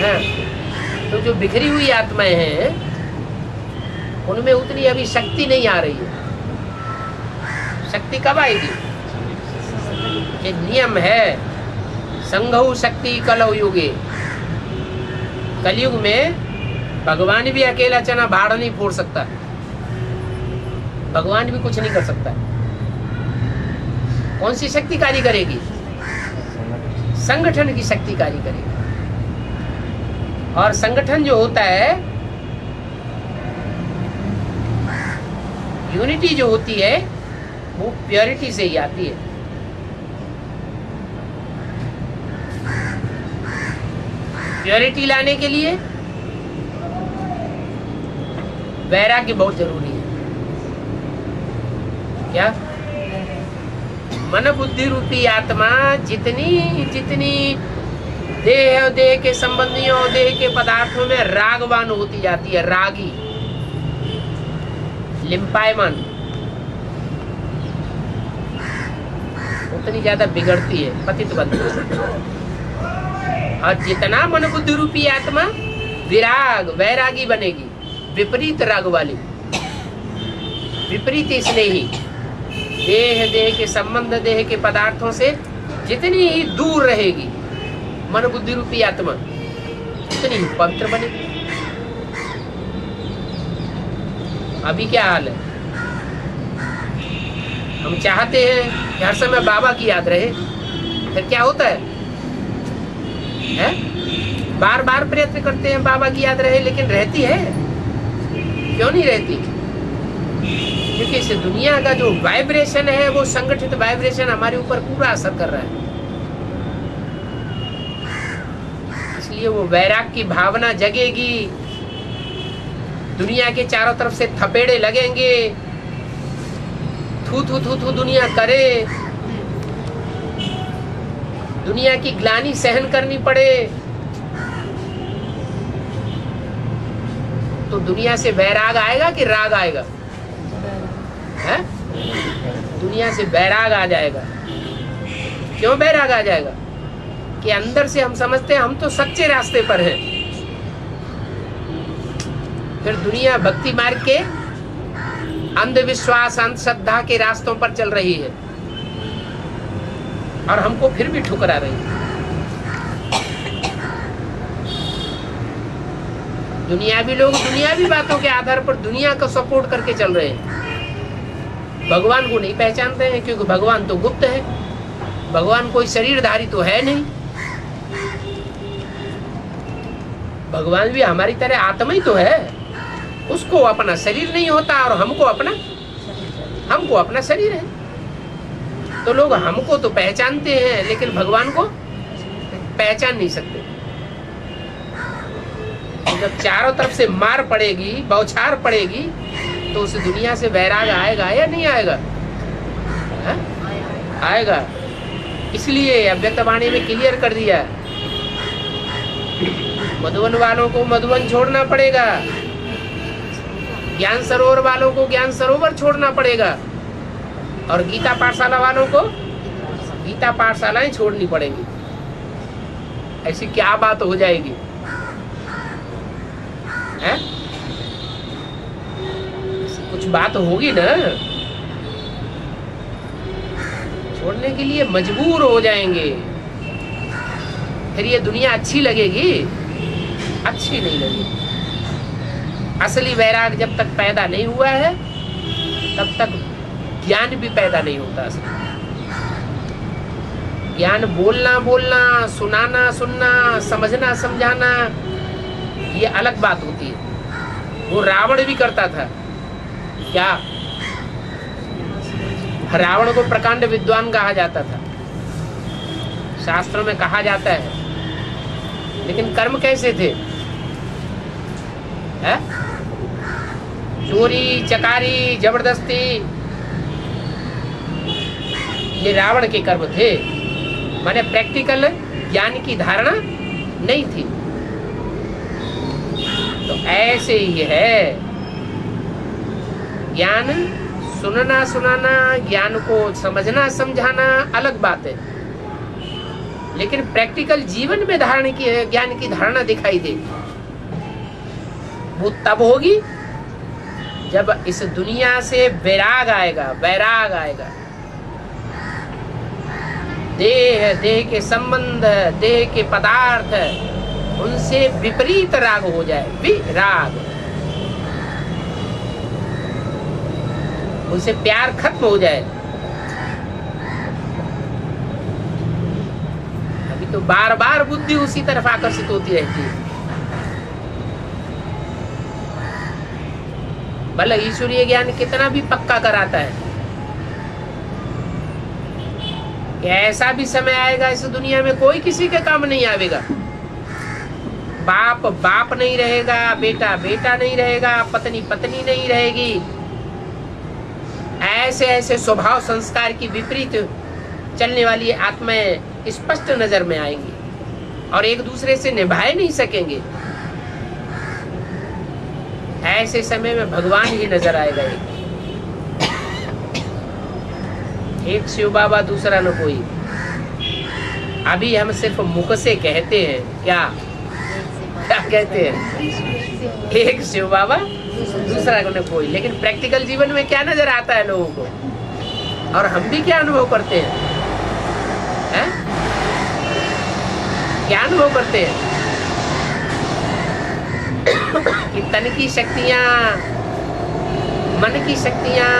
हाँ, तो जो बिखरी हुई आत्माएं हैं उनमें उतनी अभी शक्ति नहीं आ रही है। शक्ति कब आएगी? ये नियम है, संघौ शक्ति कलौ युगे। कलयुग में भगवान भी अकेला चना भाड़ नहीं फोड़ सकता, भगवान भी कुछ नहीं कर सकता। कौन सी शक्ति कार्य करेगी? संगठन की शक्ति कार्य करेगी। और संगठन जो होता है, यूनिटी जो होती है, वो प्योरिटी से ही आती है। प्योरिटी लाने के लिए वैराग्य बहुत जरूरी है। क्या? मन बुद्धि रूपी आत्मा जितनी जितनी देह और देह के संबंधियों और देह के पदार्थों में रागवान होती जाती है, रागी, लिम्पायमान, उतनी ज्यादा बिगड़ती है, पतित बनती है। और जितना मन बुद्धि रूपी आत्मा विराग वैरागी बनेगी, विपरीत राग वाली, विपरीत स्नेही, देह देह के संबंध देह के पदार्थों से जितनी ही दूर रहेगी मन बुद्धि रूपी आत्मा, उतनी ही पवित्र बनेगी। अभी क्या हाल है? हम चाहते हैं कि हर समय बाबा की याद रहे, फिर क्या होता है? बार बार प्रयत्न करते हैं बाबा की याद रहे, लेकिन रहती है? क्यों नहीं रहती? क्योंकि इस दुनिया का जो वाइब्रेशन है, वो संगठित वाइब्रेशन हमारे ऊपर पूरा असर कर रहा है। इसलिए वो वैराग की भावना जगेगी, दुनिया के चारों तरफ से थपेड़े लगेंगे, थू थू थू थू दुनिया करे, दुनिया की ग्लानि सहन करनी पड़े, तो दुनिया से वैराग आएगा कि राग आएगा? है? दुनिया से वैराग आ जाएगा। क्यों वैराग आ जाएगा? कि अंदर से हम समझते हैं हम तो सच्चे रास्ते पर हैं। फिर दुनिया भक्ति मार्ग के अंधविश्वास अंधश्रद्धा के रास्तों पर चल रही है और हमको फिर भी ठुकरा रही है। दुनियावी लोग दुनियावी बातों के आधार पर दुनिया को सपोर्ट करके चल रहे हैं, भगवान को नहीं पहचानते हैं, क्योंकि भगवान तो गुप्त है, भगवान कोई शरीरधारी तो है नहीं, भगवान भी हमारी तरह आत्मा ही तो है, उसको अपना शरीर नहीं होता और हमको अपना शरीर है। तो लोग हमको तो पहचानते हैं लेकिन भगवान को पहचान नहीं सकते। जब चारों तरफ से मार पड़ेगी, बौछार पड़ेगी, तो उस दुनिया से वैराग आएगा या नहीं आएगा? है? आएगा। इसलिए अव्यक्तवाणी में क्लियर कर दिया, मधुवन वालों को मधुवन छोड़ना पड़ेगा, ज्ञान सरोवर वालों को ज्ञान सरोवर छोड़ना पड़ेगा, और गीता पाठशाला वालों को गीता पाठशालाएं छोड़नी पड़ेगी। ऐसी क्या बात हो जाएगी? है? कुछ बात होगी ना, छोड़ने के लिए मजबूर हो जाएंगे। फिर ये दुनिया अच्छी लगेगी? अच्छी नहीं लगेगी। असली वैराग जब तक पैदा नहीं हुआ है तब तक ज्ञान भी पैदा नहीं होता। ज्ञान बोलना बोलना, सुनाना सुनना, समझना समझाना, ये अलग बात होती है। वो रावण भी करता था। क्या? रावण को प्रकांड विद्वान कहा जाता था, शास्त्रों में कहा जाता है, लेकिन कर्म कैसे थे? है? चोरी चकारी जबरदस्ती, ये रावण के कर्म थे। माने प्रैक्टिकल ज्ञान की धारणा नहीं थी। तो ऐसे ही है, ज्ञान सुनना सुनाना, ज्ञान को समझना समझाना अलग बात है, लेकिन प्रैक्टिकल जीवन में धारण की ज्ञान की धारणा दिखाई दे, वो तब होगी जब इस दुनिया से वैराग आएगा। वैराग आएगा, देह, देह के संबंध, देह के पदार्थ, उनसे विपरीत राग हो जाए, विराग, उनसे प्यार खत्म हो जाए। अभी तो बार बार बुद्धि उसी तरफ आकर्षित होती रहती है। भले ईश्वरीय ज्ञान कितना भी पक्का कराता है, कि ऐसा भी समय आएगा इस दुनिया में कोई किसी के काम नहीं आवेगा। बाप बाप नहीं रहेगा, बेटा बेटा नहीं रहेगा, पत्नी पत्नी नहीं रहेगी। ऐसे ऐसे स्वभाव संस्कार की विपरीत चलने वाली आत्माएं स्पष्ट नजर में आएंगी और एक दूसरे से निभाए नहीं सकेंगे। ऐसे समय में भगवान ही नजर आएगा। एक शिव बाबा, दूसरा न कोई। अभी हम सिर्फ मुख से कहते हैं, क्या क्या कहते हैं? एक शिव बाबा, दूसरा न कोई। लेकिन प्रैक्टिकल जीवन में क्या नजर आता है लोगों को, और हम भी क्या अनुभव करते हैं, हैं? क्या अनुभव करते हैं? कि तन की शक्तियां, मन की शक्तियां,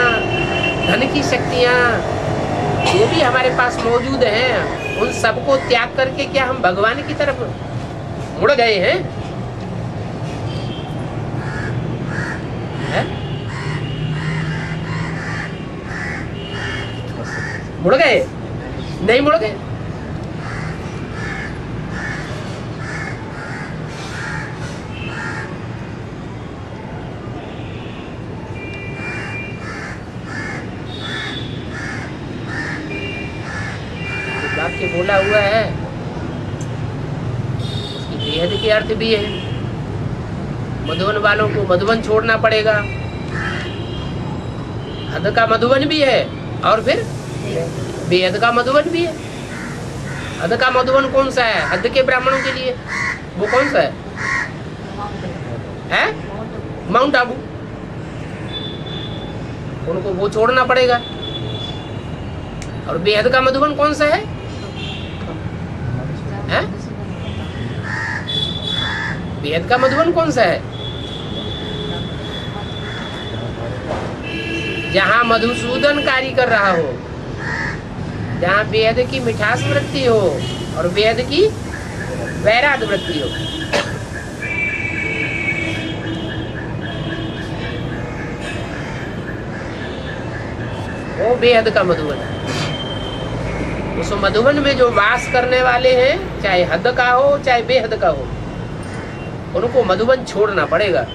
धन की शक्तियां जो भी हमारे पास मौजूद हैं, उन सबको त्याग करके क्या हम भगवान की तरफ मुड़ गए हैं? मुड़ गए? नहीं मुड़ गए। वाक्य बोला हुआ है, उसकी बेहद के अर्थ भी है। मधुबन वालों को मधुबन छोड़ना पड़ेगा, हद का मधुबन भी है और फिर बेहद का मधुबन भी है। हद का मधुबन कौन सा है? हद के ब्राह्मणों के लिए वो कौन सा है? माउंट आबू। उनको वो छोड़ना पड़ेगा। और बेहद का मधुबन कौन सा है? बेहद का मधुबन कौन सा है? जहाँ मधुसूदन कार्य कर रहा हो, जहाँ बेहद की मिठास वृत्ति हो और बेहद की वैराग वृत्ति हो। वो बेहद का मधुबन है। उस मधुबन में जो वास करने वाले हैं, चाहे हद का हो चाहे बेहद का हो, उनको मधुबन छोड़ना पड़ेगा।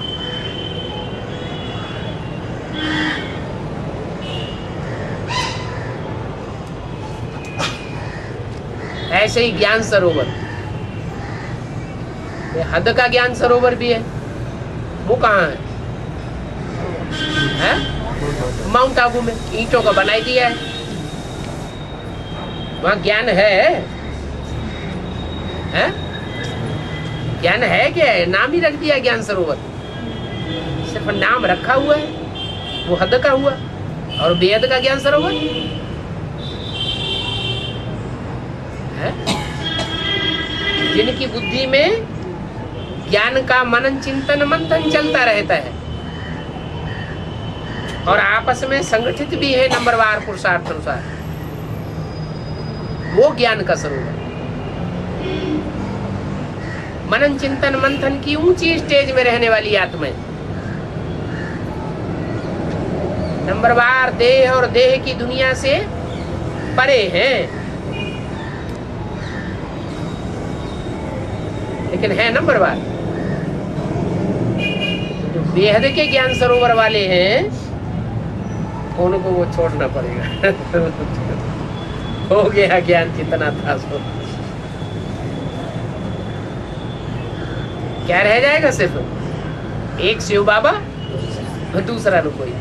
ऐसे ही ज्ञान सरोवर, हद का ज्ञान सरोवर भी है। वो कहाँ है? माउंट आबू में ईंटों का बनाई दिया है। वहाँ ज्ञान है? ज्ञान है क्या है? नाम ही रख दिया ज्ञान सरोवर, सिर्फ नाम रखा हुआ है। वो हद का हुआ और बेहद का ज्ञान सरोवर है। जिनकी बुद्धि में ज्ञान का मनन चिंतन मंथन चलता रहता है और आपस में संगठित भी है नंबरवार पुरुषार्थ अनुसार, वो ज्ञान का सरोवर। मनन चिंतन मंथन की ऊंची स्टेज में रहने वाली आत्माएं नंबरवार देह और देह की दुनिया से परे हैं, लेकिन है नंबरवार। जो बेहद के ज्ञान सरोवर वाले हैं, उनको वो छोड़ना पड़ेगा। हो गया ज्ञान जितना था सो। क्या रह जाएगा? सिर्फ एक शिव बाबा, दूसरा न कोई।